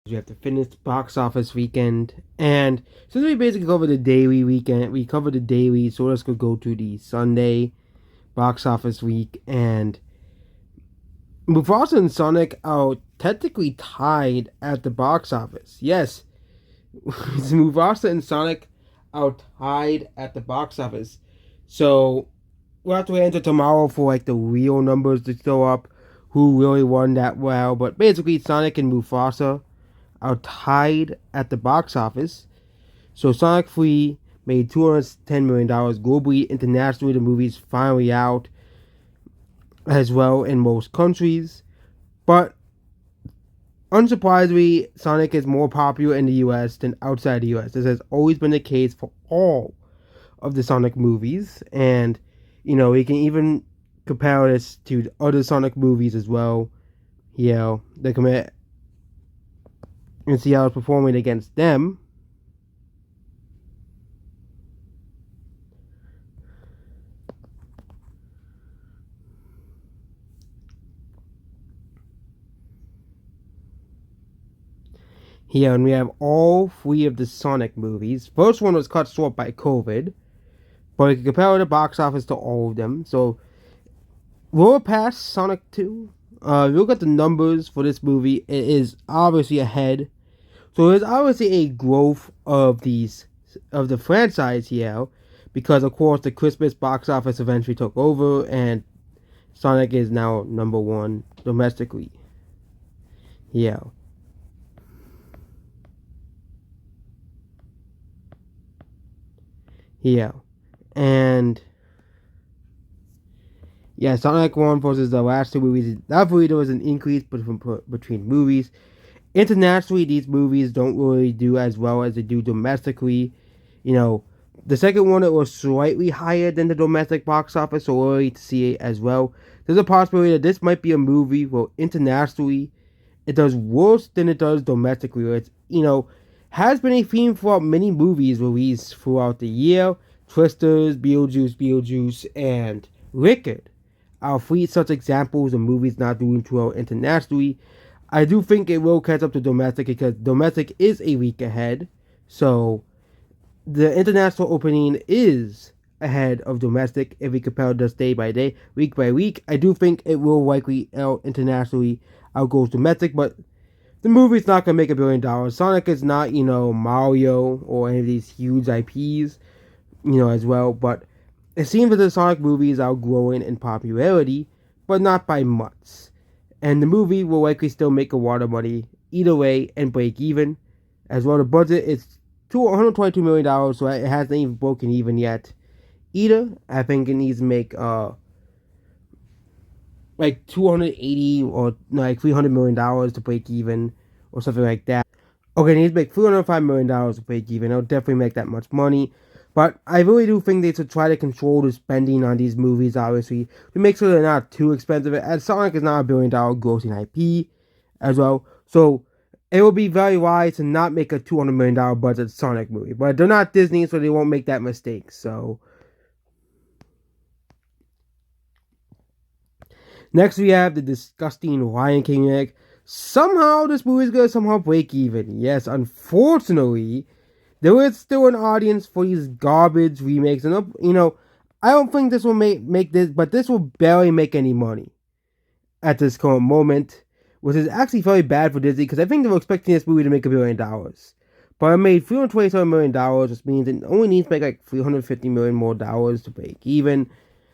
We have to finish box office weekend, and since we basically covered the daily weekend, we covered the daily, so let's go to the Sunday box office week. And Mufasa and Sonic are technically tied at the box office. Yes, Mufasa and Sonic are tied at the box office. So we'll have to wait until tomorrow for like the real numbers to show up, who really won that well. But basically, Sonic and Mufasa are tied at the box office. So Sonic 3 made $210 million globally. Internationally, the movie's finally out as well in most countries. But unsurprisingly, Sonic is more popular in the US than outside the US. This has always been the case for all of the Sonic movies. And, we can even compare this to other Sonic movies as well. They commit and see how it's performing against them. Here, and we have all three of the Sonic movies. First one was cut short by COVID, but you can compare the box office to all of them. So, we're past Sonic 2. Look at the numbers for this movie. It is obviously ahead. So there's obviously a growth of the franchise here, because of course the Christmas box office eventually took over, and Sonic is now number one domestically. Yeah. Yeah. And yeah, Sonic 1 versus the last two movies. Definitely there was an increase between movies. Internationally, these movies don't really do as well as they do domestically. The second one, it was slightly higher than the domestic box office, so early to see it as well. There's a possibility that this might be a movie where internationally it does worse than it does domestically. It's, has been a theme throughout many movies released throughout the year. Twisters, Beetlejuice, and Wicked are three such examples of movies not doing too well internationally. I do think it will catch up to domestic because domestic is a week ahead. So the international opening is ahead of domestic if we compare just day by day, week by week. I do think it will likely internationally outgoes domestic, but the movie's not gonna make $1 billion. Sonic is not, Mario or any of these huge IPs, as well. But it seems that the Sonic movies are growing in popularity, but not by much. And the movie will likely still make a lot of money either way and break even. As well, the budget is $122 million, so it hasn't even broken even yet. Either, I think it needs to make like 280 or like $300 million to break even or something like that. Okay, it needs to make $305 million to break even. It'll definitely make that much money. But I really do think they should try to control the spending on these movies, obviously, to make sure they're not too expensive. As Sonic is not $1 billion grossing IP as well. So it would be very wise to not make a $200 million budget Sonic movie. But they're not Disney, so they won't make that mistake. So next we have the disgusting Lion King remake. Somehow this movie is going to somehow break even. Yes, unfortunately, there is still an audience for these garbage remakes. And, I don't think this will make this, but this will barely make any money at this current moment, which is actually very bad for Disney because I think they were expecting this movie to make $1 billion. But it made $327 million, which means it only needs to make like $350 million more to break even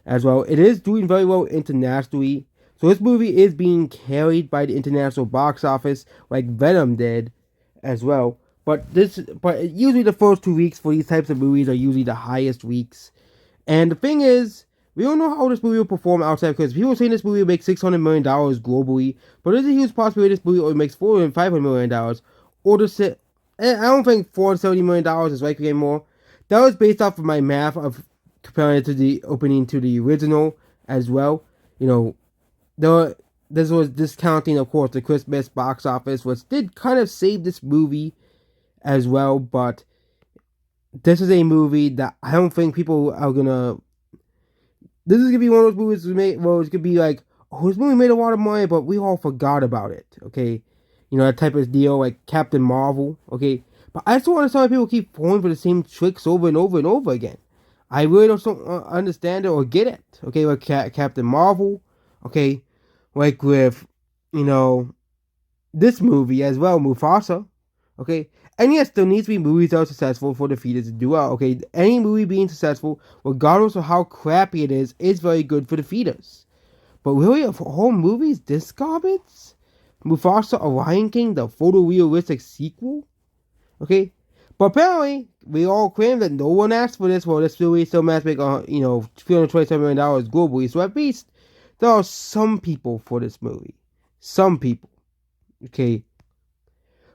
as well. It is doing very well internationally. So this movie is being carried by the international box office like Venom did as well. But usually the first 2 weeks for these types of movies are usually the highest weeks. And the thing is, we don't know how this movie will perform outside because people are saying this movie will make $600 million globally. But there's a huge possibility this movie only makes $500 million. Or I don't think $470 million is likely anymore. That was based off of my math of comparing it to the opening to the original as well. This was discounting, of course, the Christmas box office, which did kind of save this movie as well, but this is a movie that I don't think people are gonna. This is gonna be one of those movies it's gonna be like, oh, this movie made a lot of money, but we all forgot about it. Okay, You know, that type of deal, like Captain Marvel. Okay, but I just don't understand why people keep falling for the same tricks over and over and over again. I really don't understand it or get it. Okay, like Captain Marvel. Okay, like with, you know, this movie as well, Mufasa. Okay, and yes, there needs to be movies that are successful for the fetus to do well. Okay, any movie being successful, regardless of how crappy it is very good for the fetus. But really, a whole movie is this garbage? Mufasa, a Lion King, the photorealistic sequel? Okay, but apparently, we all claim that no one asked for this. Well, this movie still managed to make, $327 million globally. So at least there are some people for this movie. Some people. Okay,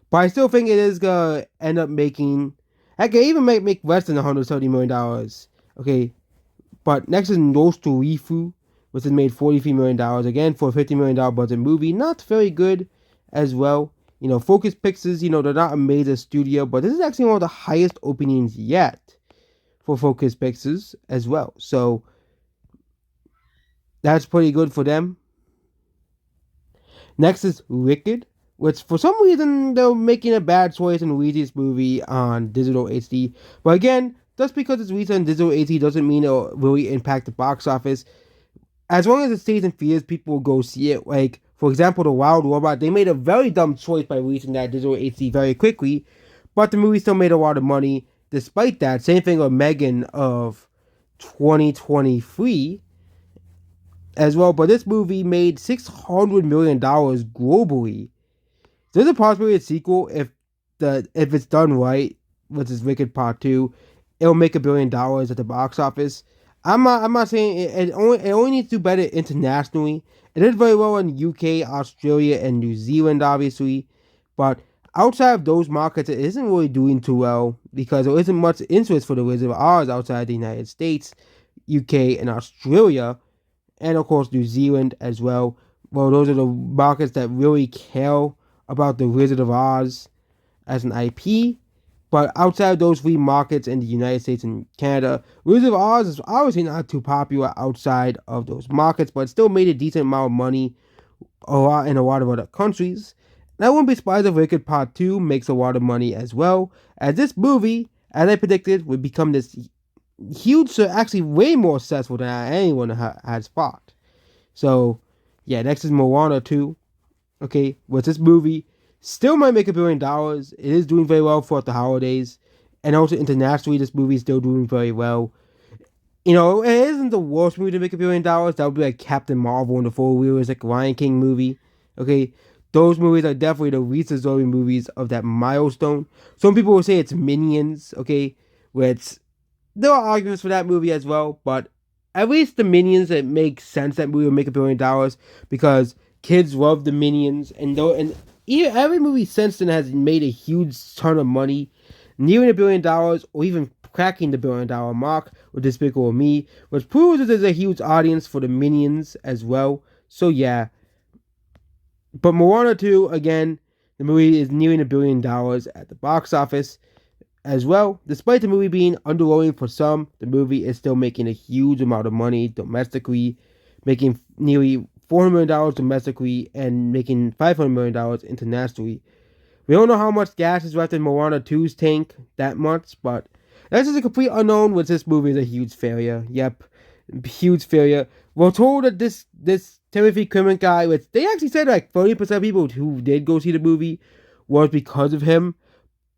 but I still think it is gonna end up making. I can even make less than $170 million. Okay, but next is Nosturifu, which has made $43 million again for a $50 million budget movie. Not very good as well. You know, Focus Pictures, you know, they're not a major studio, but this is actually one of the highest openings yet for Focus Pictures as well. So that's pretty good for them. Next is Wicked, which for some reason they're making a bad choice and releasing this movie on digital HD. But again, just because it's released on digital HD doesn't mean it'll really impact the box office. As long as it stays in theaters, people will go see it. Like, for example, The Wild Robot, they made a very dumb choice by releasing that digital HD very quickly, but the movie still made a lot of money despite that. Same thing with Megan of 2023 as well, but this movie made $600 million globally. There's a possibility of a sequel if it's done right, which is Wicked Part 2, it'll make $1 billion at the box office. I'm not saying it only needs to do better internationally. It did very well in UK, Australia, and New Zealand, obviously, but outside of those markets, it isn't really doing too well because there isn't much interest for the Wizard of Oz outside the United States, UK, and Australia, and of course New Zealand as well. Well, those are the markets that really care about the Wizard of Oz as an IP. But outside of those three markets in the United States and Canada, Wizard of Oz is obviously not too popular outside of those markets, but it still made a decent amount of money in a lot of other countries. And I wouldn't be surprised if Wicked Part 2 makes a lot of money as well, as this movie, as I predicted, would become this huge, actually way more successful than anyone has thought. So, yeah, next is Moana 2. Okay, with this movie, still might make $1 billion. It is doing very well throughout the holidays. And also internationally, this movie is still doing very well. You know, it isn't the worst movie to make $1 billion. That would be like Captain Marvel and the Four Wheelers, like Lion King movie. Okay, those movies are definitely the least deserving movies of that milestone. Some people will say it's Minions, okay, which there are arguments for that movie as well, but at least the Minions, it makes sense that movie will make $1 billion because kids love the Minions, and every movie since then has made a huge ton of money, nearing $1 billion or even cracking the $1 billion mark with Despicable Me, which proves that there's a huge audience for the Minions as well. So yeah, but Moana 2, again, the movie is nearing $1 billion at the box office as well. Despite the movie being underwhelming for some, the movie is still making a huge amount of money domestically, making nearly $400 million domestically and making $500 million internationally. We don't know how much gas is left in Moana 2's tank that much, but that's just a complete unknown, which this movie is a huge failure. Yep, huge failure. We're told that this Timothy Chalamet guy, which they actually said like 30% of people who did go see the movie was because of him.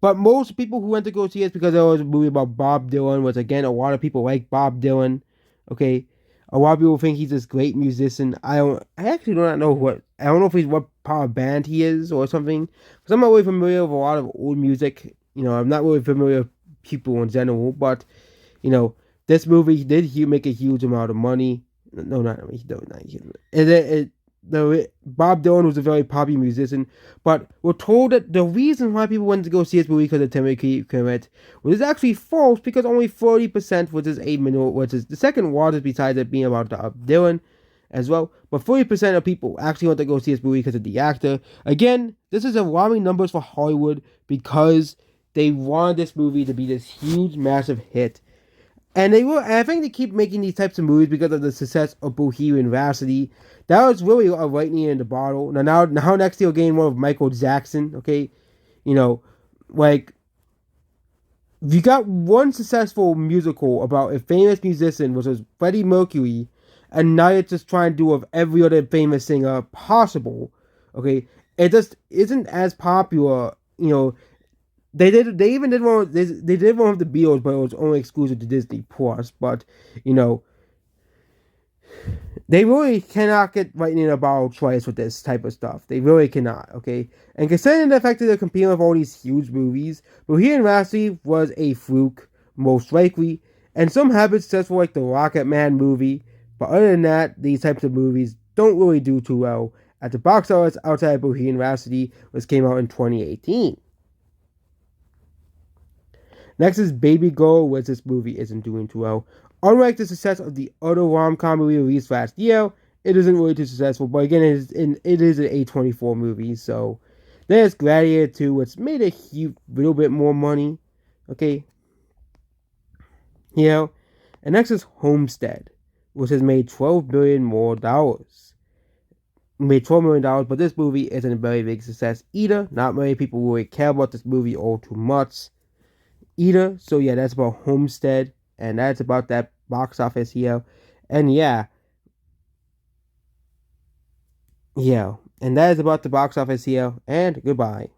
But most people who went to go see it because there was a movie about Bob Dylan, which again, a lot of people like Bob Dylan. Okay. A lot of people think he's this great musician. I actually do not know I don't know if he's what part of band he is or something. Because I'm not really familiar with a lot of old music. You know, I'm not really familiar with people in general. But, you know, this movie did make a huge amount of money. No, not huge. Bob Dylan was a very popular musician, but we're told that the reason why people went to go see this movie because of Timothy Chalamet was actually false because only 30%, which is which is the second largest besides it being about Dylan as well, but 40% of people actually went to go see this movie because of the actor. Again, this is alarming numbers for Hollywood because they wanted this movie to be this huge, massive hit. And they will. And I think they keep making these types of movies because of the success of Bohemian Rhapsody. That was really a lightning in the bottle. Now next year, gain more of Michael Jackson. Okay, you know, like you got one successful musical about a famous musician, which was Freddie Mercury, and now you're just trying to do of every other famous singer possible. Okay, it just isn't as popular. They even did one. They did one of the Beatles, but it was only exclusive to Disney Plus. But you know, they really cannot get lightning in a bottle twice with this type of stuff. They really cannot, okay? And considering the fact that they're competing with all these huge movies, Bohemian Rhapsody was a fluke, most likely, and some have been successful like the Rocket Man movie, but other than that, these types of movies don't really do too well at the box office outside of Bohemian Rhapsody, which came out in 2018. Next is Baby Girl, which this movie isn't doing too well. Unlike the success of the other rom-com movie released last year, it isn't really too successful. But again, it is an A24 movie, so there's Gladiator 2, which made a little bit more money. Okay, you know. And next is Homestead, which has made $12 billion more. Made $12 million, but this movie isn't a very big success either. Not many people really care about this movie all too much either. So yeah, that's about Homestead, and that's about that box office here. And yeah, and that is about the box office here. And goodbye.